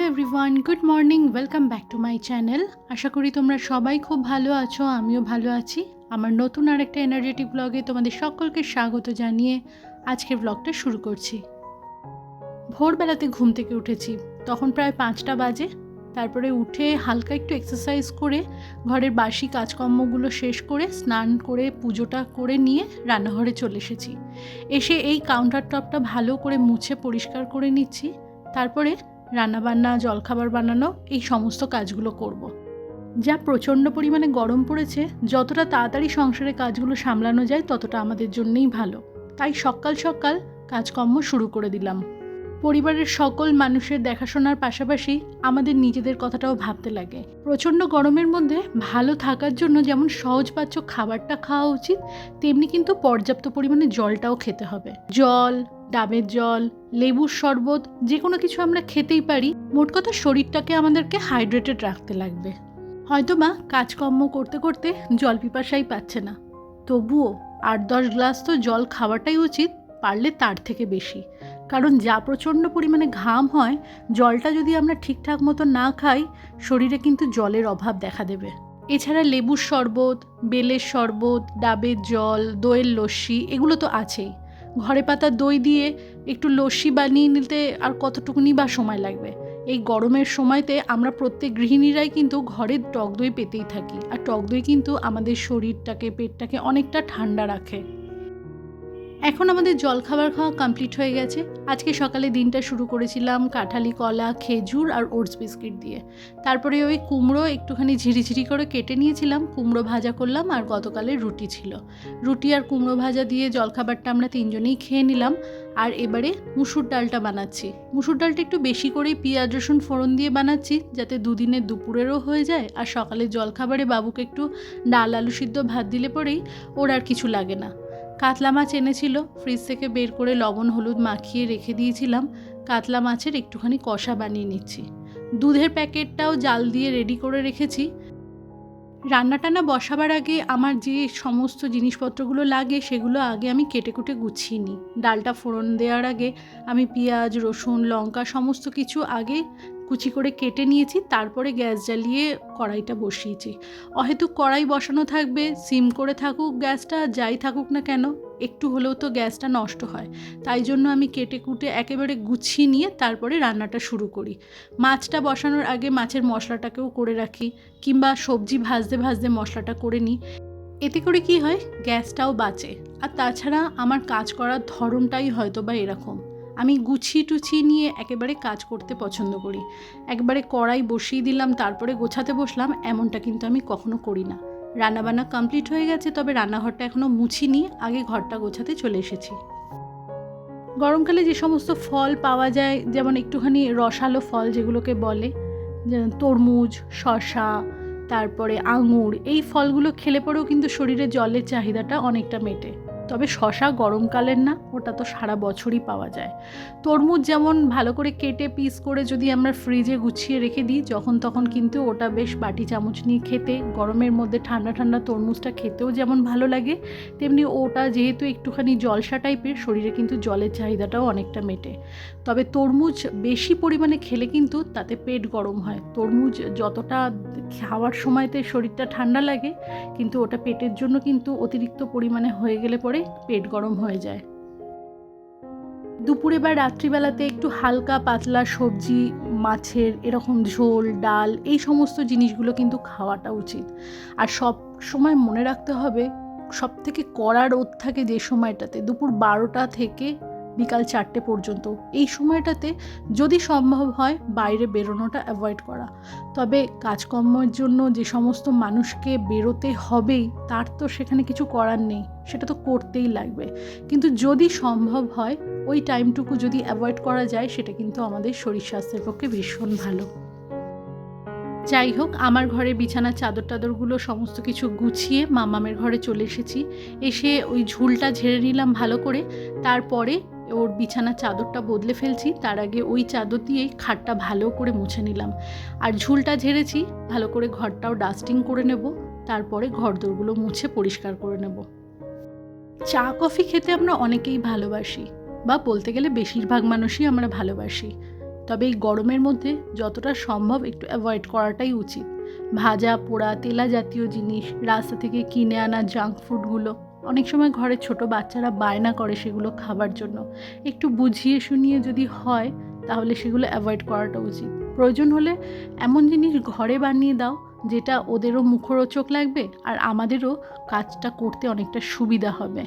Everyone, good morning, welcome back to my channel. আশা করি তোমরা সবাই খুব ভালো আছো, আমিও ভালো আছি। আমার নতুন আরেকটা এনার্জেটিক ব্লগে তোমাদের সকলকে স্বাগত জানিয়ে আজকের ব্লগটা শুরু করছি। ভোরবেলাতে ঘুম থেকে উঠেছি, তখন প্রায় 5টা বাজে। তারপরে উঠে হালকা একটু এক্সারসাইজ করে ঘরের বাসি কাজকর্মগুলো শেষ করে স্নান করে পুজোটা করে নিয়ে রান্নাঘরে চলে এসেছি। এসে এই কাউন্টার টপটা ভালো করে মুছে পরিষ্কার করে নিচ্ছি। তারপরে রান্নাবান্না, জলখাবার বানানো, এই সমস্ত কাজগুলো করব। যা প্রচণ্ড পরিমাণে গরম পড়েছে, যতটা তাড়াতাড়ি সংসারের কাজগুলো সামলানো যায় ততটা আমাদের জন্যই ভালো। তাই সকাল সকাল কাজকর্ম শুরু করে দিলাম। পরিবারের সকল মানুষের দেখাশোনার পাশাপাশি আমাদের নিজেদের কথাটাও ভাবতে লাগে। প্রচণ্ড গরমের মধ্যে ভালো থাকার জন্য যেমন সহজপাচ্য খাবারটা খাওয়া উচিত, তেমনি কিন্তু পর্যাপ্ত পরিমাণে জলটাও খেতে হবে। জল, ডাবের জল, লেবুর শরবত, যে কোনো কিছু আমরা খেতেই পারি। মোট কথা শরীরটাকে আমাদেরকে হাইড্রেটেড রাখতে লাগবে। হয়তোবা কাজকর্ম করতে করতে জল পিপাসাই পাচ্ছে না, তবুও 8-10 গ্লাস তো জল খাওয়াটাই উচিত, পারলে তার থেকে বেশি। কারণ যা প্রচণ্ড পরিমাণে ঘাম হয়, জলটা যদি আমরা ঠিকঠাক মতো না খাই, শরীরে কিন্তু জলের অভাব দেখা দেবে। এছাড়া লেবুর শরবত, বেলের শরবত, ডাবের জল, দইয়ের লস্যি, এগুলো তো আছেই। ঘরে পাতা দই দিয়ে একটু লস্যি বানিয়ে নিতে আর কতটুকুনি বা সময় লাগবে। এই গরমের সময়তে আমরা প্রত্যেক গৃহিণীরাই কিন্তু ঘরের টক দই পেতেই থাকি, আর টক দই কিন্তু আমাদের শরীরটাকে, পেটটাকে অনেকটা ঠান্ডা রাখে। এখন আমাদের জলখাবার খাওয়া কমপ্লিট হয়ে গেছে। আজকে সকালে দিনটা শুরু করেছিলাম কাঁঠালি কলা, খেজুর আর ওটস বিস্কিট দিয়ে। তারপরে ওই কুমড়ো একটুখানি ঝিরিঝিরি করে কেটে নিয়েছিলাম, কুমড়ো ভাজা করলাম, আর গতকালের রুটি ছিল। রুটি আর কুমড়ো ভাজা দিয়ে জলখাবারটা আমরা 3জনেই খেয়ে নিলাম। আর এবারে মুসুর ডালটা বানাচ্ছি। মুসুর ডালটা একটু বেশি করেই পেঁয়াজ রসুন ফোড়ন দিয়ে বানাচ্ছি, যাতে দুদিনের দুপুরেরও হয়ে যায়, আর সকালে জলখাবারে বাবুকে একটু ডাল আলু সিদ্ধ ভাত দিলে পরেই ওর আর কিছু লাগে না। কাতলা মাছ এনেছিল, ফ্রিজ থেকে বের করে লবণ হলুদ মাখিয়ে রেখে দিয়েছিলাম। কাতলা মাছের একটুখানি কষা বানিয়ে নিচ্ছি। দুধের প্যাকেটটাও জাল দিয়ে রেডি করে রেখেছি। রান্নাটানা বসাবার আগে আমার যে সমস্ত জিনিসপত্রগুলো লাগে সেগুলো আগে আমি কেটে কুটে গুছিয়ে নিই। ডালটা ফোড়ন দেওয়ার আগে আমি পেঁয়াজ রসুন লঙ্কা সমস্ত কিছু আগে কুচি করে কেটে নিয়েছি। তারপরে গ্যাস জ্বালিয়ে কড়াইটা বসিয়েছি। অহেতুক কড়াই বসানো থাকবে, সিম করে থাকুক গ্যাসটা, যাই থাকুক না কেন, একটু হলেও তো গ্যাসটা নষ্ট হয়। তাই জন্য আমি কেটে কুটে একেবারে গুছিয়ে নিয়ে তারপরে রান্নাটা শুরু করি। মাছটা বসানোর আগে মাছের মশলাটাকেও করে রাখি, কিংবা সবজি ভাজতে ভাজতে মশলাটা করে নিই। এতে করে কি হয়, গ্যাসটাও বাঁচে। আর তাছাড়া আমার কাজ করার ধরনটাই হয়তো বা এরকম। আমি গুছিয়ে টুছিয়ে নিয়ে একেবারে কাজ করতে পছন্দ করি। একবারে কড়াই বসিয়ে দিলাম তারপরে গোছাতে বসলাম, এমনটা কিন্তু আমি কখনো করি না। রান্নাবান্না কমপ্লিট হয়ে গেছে, তবে রান্নাঘরটা এখনও মুছিনি, আগে ঘরটা গোছাতে চলে এসেছি। গরমকালে যে সমস্ত ফল পাওয়া যায়, যেমন একটুখানি রসালো ফল যেগুলোকে বলে, যেমন তরমুজ, শসা, তারপরে আঙুর, এই ফলগুলো খেলে পরেও কিন্তু শরীরে জলের চাহিদাটা অনেকটা মেটে। তবে শসা গরমকালের না, ওটা তো সারা বছরই পাওয়া যায়। তরমুজ যেমন ভালো করে কেটে পিস করে যদি আমরা ফ্রিজে গুছিয়ে রেখে দিই, যখন তখন কিন্তু ওটা বেশ বাটি চামচ নিয়ে খেতে, গরমের মধ্যে ঠান্ডা ঠান্ডা তরমুজটা খেতেও যেমন ভালো লাগে, তেমনি ওটা যেহেতু একটুখানি জলসা টাইপের, শরীরে কিন্তু জলের চাহিদাটাও অনেকটা মেটে। তবে তরমুজ বেশি পরিমাণে খেলে কিন্তু তাতে পেট গরম হয়। তরমুজ যতটা খাওয়ার সময়তে শরীরটা ঠান্ডা লাগে, কিন্তু ওটা পেটের জন্য কিন্তু অতিরিক্ত পরিমাণে হয়ে গেলে পরে পেট গরম হয়ে যায়। দুপুরে বা রাত্রিবেলাতে একটু হালকা পাতলা সবজি, মাছের এরকম ঝোল, ডাল, এই সমস্ত জিনিসগুলো কিন্তু খাওয়াটা উচিত। আর সব সময় মনে রাখতে হবে, সবথেকে কড়া রোদ থাকে যে সময়টাতে, দুপুর 12টা থেকে বিকাল 4টে পর্যন্ত, এই সময়টাতে যদি সম্ভব হয় বাইরে বেরোনোটা অ্যাভয়েড করা। তবে কাজকর্মের জন্য যে সমস্ত মানুষকে বেরোতে হবেই, তার তো সেখানে কিছু করার নেই, সেটা তো করতেই লাগবে। কিন্তু যদি সম্ভব হয় ওই টাইমটুকু যদি অ্যাভয়েড করা যায়, সেটা কিন্তু আমাদের শরীর স্বাস্থ্যের পক্ষে ভীষণ ভালো। যাই হোক, আমার ঘরে বিছানার চাদর টাদরগুলো সমস্ত কিছু গুছিয়ে মামামের ঘরে চলে এসেছি। এসে ওই ঝুলটা ঝেড়ে নিলাম ভালো করে, তারপরে ওর বিছানার চাদরটা বদলে ফেলছি। তার আগে ওই চাদর দিয়েই খাটটা ভালো করে মুছে নিলাম। আর ঝুলটা ঝেড়েছি, ভালো করে ঘরটাও ডাস্টিং করে নেব, তারপরে ঘরদোরগুলো মুছে পরিষ্কার করে নেব। চা কফি খেতে আমরা অনেকেই ভালোবাসি, বা বলতে গেলে বেশিরভাগ মানুষই আমরা ভালোবাসি। তবে এই গরমের মধ্যে যতটা সম্ভব একটু অ্যাভয়েড করাটাই উচিত। ভাজা পোড়া তেলা জাতীয় জিনিস, রাস্তা থেকে কিনে আনা জাঙ্ক ফুডগুলো, অনেক সময় ঘরে ছোট বাচ্চারা বায়না করে সেগুলো খাবার জন্য। একটু বুঝিয়ে শুনিয়ে যদি হয় তাহলে সেগুলো অ্যাভয়েড করাটা উচিত। প্রয়োজন হলে এমন জিনিস ঘরে বানিয়ে দাও যেটা ওদেরও মুখরোচক লাগবে আর আমাদেরও কাজটা করতে অনেকটা সুবিধা হবে।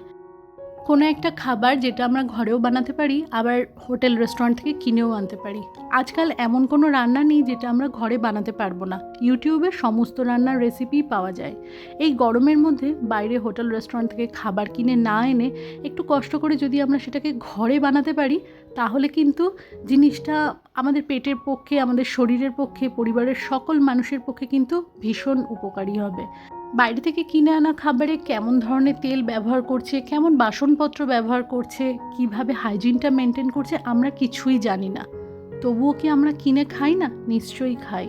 কোনো একটা খাবার যেটা আমরা ঘরেও বানাতে পারি, আবার হোটেল রেস্টুরেন্ট থেকে কিনেও আনতে পারি। আজকাল এমন কোনো রান্না নেই যেটা আমরা ঘরে বানাতে পারবো না। ইউটিউবে সমস্ত রান্নার রেসিপি পাওয়া যায়। এই গরমের মধ্যে বাইরে হোটেল রেস্টুরেন্ট থেকে খাবার কিনে না এনে একটু কষ্ট করে যদি আমরা সেটাকে ঘরে বানাতে পারি তাহলে কিন্তু জিনিসটা আমাদের পেটের পক্ষে, আমাদের শরীরের পক্ষে, পরিবারের সকল মানুষের পক্ষে কিন্তু ভীষণ উপকারী হবে। বাইরে থেকে কিনে আনা খাবারে কেমন ধরনের তেল ব্যবহার করছে, কেমন বাসনপত্র ব্যবহার করছে, কিভাবে হাইজিনটা মেনটেন করছে আমরা কিছুই জানি না। তবুও কি আমরা কিনে খাই না? নিশ্চয়ই খাই।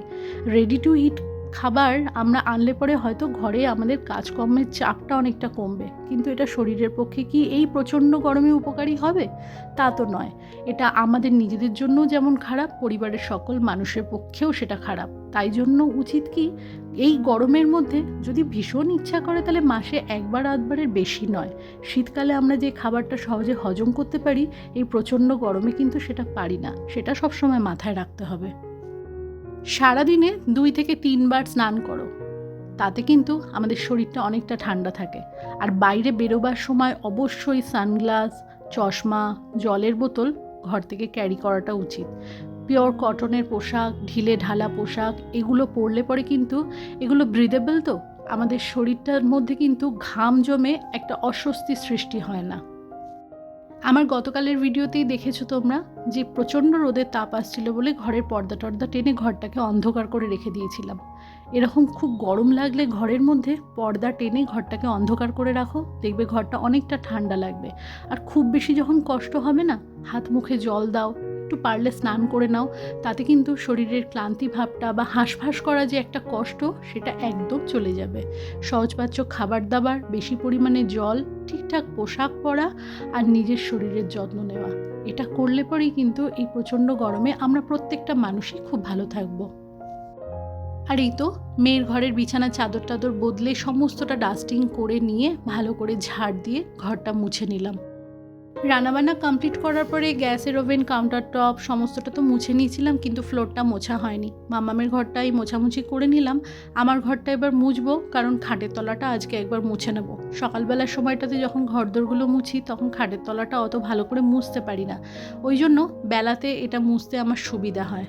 রেডি টু ইট খাবার আমরা আনলে পরে হয়তো ঘরে আমাদের কাজকর্মের চাপটা অনেকটা কমবে, কিন্তু এটা শরীরের পক্ষে কি এই প্রচণ্ড গরমে উপকারী হবে? তা তো নয়। এটা আমাদের নিজেদের জন্যও যেমন খারাপ, পরিবারের সকল মানুষের পক্ষেও সেটা খারাপ। তাই জন্য উচিত কি, এই গরমের মধ্যে যদি ভীষণ ইচ্ছা করে তাহলে মাসে একবার আধবারের বেশি নয়। শীতকালে আমরা যে খাবারটা সহজে হজম করতে পারি, এই প্রচণ্ড গরমে কিন্তু সেটা পারি না। সেটা সবসময় মাথায় রাখতে হবে। সারাদিনে 2 থেকে 3 বার স্নান করো, তাতে কিন্তু আমাদের শরীরটা অনেকটা ঠান্ডা থাকে। আর বাইরে বেরোবার সময় অবশ্যই সানগ্লাস, চশমা, জলের বোতল ঘর থেকে ক্যারি করাটা উচিত। পিওর কটনের পোশাক, ঢিলে ঢালা পোশাক, এগুলো পরলে পরে কিন্তু এগুলো ব্রিদেবল, তো আমাদের শরীরটার মধ্যে কিন্তু ঘাম জমে একটা অস্বস্তি সৃষ্টি হয় না। আমার গতকালের ভিডিওতেই দেখেছো তোমরা যে প্রচণ্ড রোদের তাপ আসছিল বলে ঘরের পর্দা টর্দা টেনে ঘরটাকে অন্ধকার করে রেখে দিয়েছিলাম। এরকম খুব গরম লাগলে ঘরের মধ্যে পর্দা টেনে ঘরটাকে অন্ধকার করে রাখো, দেখবে ঘরটা অনেকটা ঠান্ডা লাগবে। আর খুব বেশি যখন কষ্ট হবে না, হাত মুখে জল দাও, একটু পারলে স্নান করে নাও, তাতে কিন্তু শরীরের ক্লান্তি ভাবটা বা হাঁসফাঁস করা যে একটা কষ্ট, সেটা একদম চলে যাবে। সহজপাচ্য খাবার দাবার, বেশি পরিমাণে জল, ঠিকঠাক পোশাক পরা আর নিজের শরীরের যত্ন নেওয়া, এটা করলে পরেই কিন্তু এই প্রচণ্ড গরমে আমরা প্রত্যেকটা মানুষই খুব ভালো থাকবো। আর এই তো মেয়ের ঘরের বিছানা চাদর টাদর বদলে সমস্তটা ডাস্টিং করে নিয়ে ভালো করে ঝাড় দিয়ে ঘরটা মুছে নিলাম। রান্নাবান্না কমপ্লিট করার পরে গ্যাসের ওভেন, কাউন্টার টপ সমস্তটা তো মুছে নিয়েছিলাম, কিন্তু ফ্লোরটা মোছা হয়নি। মামামের ঘরটাই মোছামুছি করে নিলাম। আমার ঘরটা এবার মুছবো, কারণ খাটের তলাটা আজকে একবার মুছে নেব। সকালবেলার সময়টাতে যখন ঘরদোরগুলো মুছি তখন খাটের তলাটা অত ভালো করে মুছতে পারি না, ওই জন্য বেলাতে এটা মুছতে আমার সুবিধা হয়।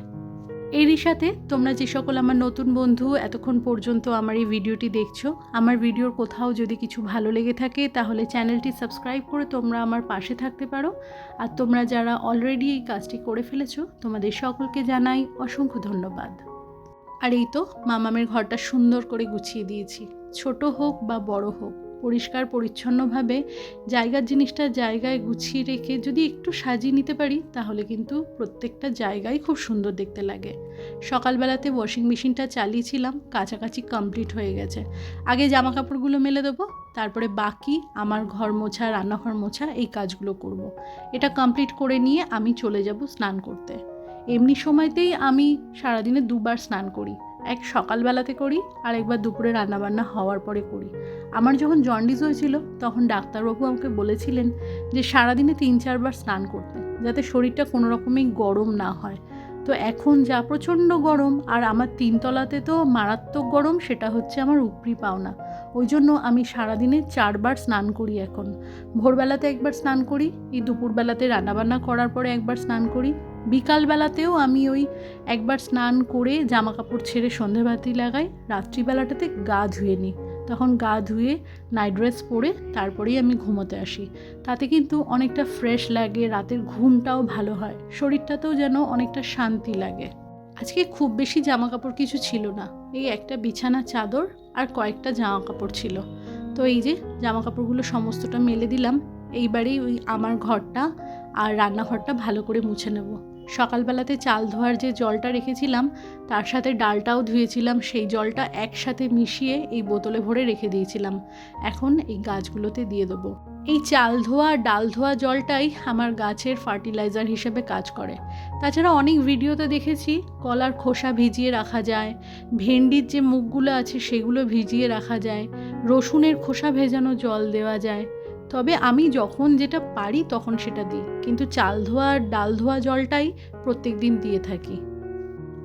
এরই সাথে তোমরা যে সকল আমার নতুন বন্ধু এতক্ষণ পর্যন্ত আমার এই ভিডিওটি দেখছো, আমার ভিডিওর কোথাও যদি কিছু ভালো লেগে থাকে তাহলে চ্যানেলটি সাবস্ক্রাইব করে তোমরা আমার পাশে থাকতে পারো। আর তোমরা যারা অলরেডি এই কাজটি করে ফেলেছো, তোমাদের সকলকে জানাই অসংখ্য ধন্যবাদ। আর এই তো মামামের ঘরটা সুন্দর করে গুছিয়ে দিয়েছি। ছোট হোক বা বড় হোক, পরিষ্কার পরিচ্ছন্নভাবে জায়গার জিনিসটা জায়গায় গুছিয়ে রেখে যদি একটু সাজিয়ে নিতে পারি তাহলে কিন্তু প্রত্যেকটা জায়গায় খুব সুন্দর দেখতে লাগে। সকালবেলাতে ওয়াশিং মেশিনটা চালিয়েছিলাম, কাছাকাছি কমপ্লিট হয়ে গেছে। আগে জামা কাপড়গুলো মেলে দেবো, তারপরে বাকি আমার ঘর মোছা, রান্নাঘর মোছা এই কাজগুলো করব। এটা কমপ্লিট করে নিয়ে আমি চলে যাব স্নান করতে। এমনি সময়তেই আমি সারাদিনে 2 বার স্নান করি। এক সকালবেলাতে করি, আর একবার দুপুরে রান্নাবান্না হওয়ার পরে করি। আমার যখন জন্ডিস হয়েছিল তখন ডাক্তারবাবু আমাকে বলেছিলেন যে সারাদিনে 3-4 বার স্নান করতে, যাতে শরীরটা কোনো রকমেই গরম না হয়। তো এখন যা প্রচণ্ড গরম, আর আমার 3 তলাতে তো মারাত্মক গরম, সেটা হচ্ছে আমার উপরি পাওনা। ওই জন্য আমি সারাদিনে 4 বার স্নান করি এখন। ভোরবেলাতে একবার স্নান করি, এই দুপুরবেলাতে রান্নাবান্না করার পরে একবার স্নান করি, বিকালবেলাতেও আমি ওই একবার স্নান করে জামা কাপড় ছেড়ে সন্ধেবাতি লাগাই, রাত্রিবেলাটাতে গা ধুয়ে নিই। তখন গা ধুয়ে নাইট ড্রেস পরে তারপরেই আমি ঘুমোতে আসি। তাতে কিন্তু অনেকটা ফ্রেশ লাগে, রাতের ঘুমটাও ভালো হয়, শরীরটাতেও যেন অনেকটা শান্তি লাগে। আজকে খুব বেশি জামা কাপড় কিছু ছিল না, এই একটা বিছানা চাদর আর কয়েকটা জামা কাপড় ছিল। তো এই যে জামা কাপড়গুলো সমস্তটা মেলে দিলাম। এইবারেই ওই আমার ঘরটা আর রান্নাঘরটা ভালো করে মুছে নেব। সকালবেলাতে চাল ধোয়ার যে জলটা রেখেছিলাম তার সাথে ডালটাও ধুয়েছিলাম, সেই জলটা একসাথে মিশিয়ে এই বোতলে ভরে রেখে দিয়েছিলাম। এখন এই গাছগুলোতে দিয়ে দেবো। এই চাল ধোয়া আর ডাল ধোয়া জলটাই আমার গাছের ফার্টিলাইজার হিসেবে কাজ করে। তাছাড়া অনেক ভিডিওতে দেখেছি কলার খোসা ভিজিয়ে রাখা যায়, ভেন্ডির যে মুখগুলো আছে সেগুলো ভিজিয়ে রাখা যায়, রসুনের খোসা ভেজানো জল দেওয়া যায়। তবে আমি যখন যেটা পারি তখন সেটা দিই, কিন্তু চাল ধোয়া আর ডাল ধোয়া জলটাই প্রত্যেক দিন দিয়ে থাকি।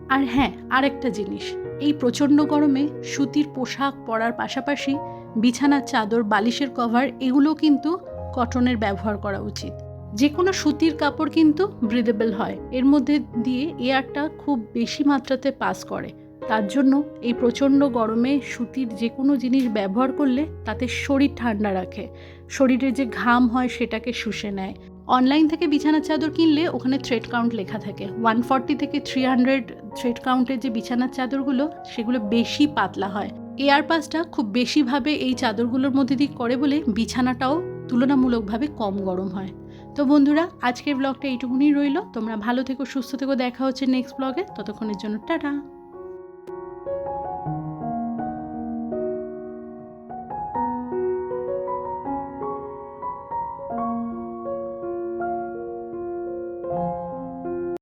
আর হ্যাঁ, আরেকটা জিনিস, এই প্রচণ্ড গরমে সুতির পোশাক পরার পাশাপাশি বিছানার চাদর, বালিশের কভার এগুলো কিন্তু কটনের ব্যবহার করা উচিত। যে কোনো সুতির কাপড় কিন্তু ব্রিদেবল হয়, এর মধ্যে দিয়ে এয়ারটা খুব বেশি মাত্রাতে পাস করে। তার জন্য এই প্রচণ্ড গরমে সুতির যে কোনো জিনিস ব্যবহার করলে তাতে শরীর ঠান্ডা রাখে, শরীরে যে ঘাম হয় সেটাকে শুষে নেয়। অনলাইন থেকে বিছানার চাদর কিনলে ওখানে থ্রেড কাউন্ট লেখা থাকে, 140 থেকে 300 থ্রেড কাউন্টের যে বিছানার চাদরগুলো সেগুলো বেশি পাতলা হয়। এয়ার পাসটা খুব বেশিভাবে এই চাদরগুলোর মধ্যে দিয়ে করে বলে বিছানাটাও তুলনামূলকভাবে কম গরম হয়। তো বন্ধুরা, আজকের ব্লগটা এইটুকুনি রইল। তোমরা ভালো থেকো, সুস্থ থেকো, দেখা হচ্ছে নেক্সট ব্লগে। ততক্ষণের জন্য টাটা।